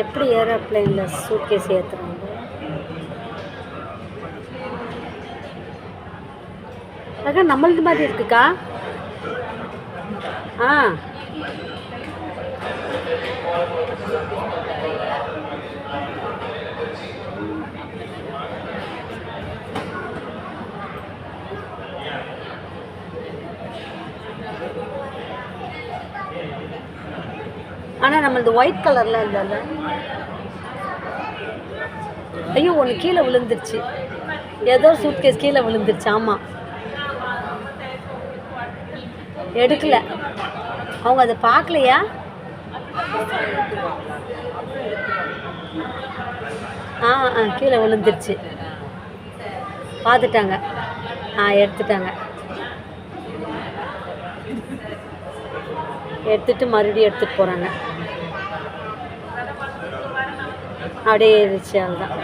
எப்படி ஏரோப்ளைனில் சூட்கேஸ் ஏற்றுறாங்க? அக்கா நம்மளது மாதிரி இருக்குக்கா. ஆ ஆனால் நம்மளது ஒயிட் கலரில் இருந்தால. ஐயோ ஒன்று கீழே விழுந்துருச்சு, ஏதோ சூட்கேஸ் கீழே விழுந்துருச்சு. ஆமாம், எடுக்கல அவங்க, அதை பார்க்கலையா? கீழே விழுந்துருச்சு, பார்த்துட்டாங்க. எடுத்துட்டாங்க. எடுத்துட்டு மறுபடியும் எடுத்துகிட்டு போகிறாங்க. அப்படியே இருந்துச்சு, அதுதான்.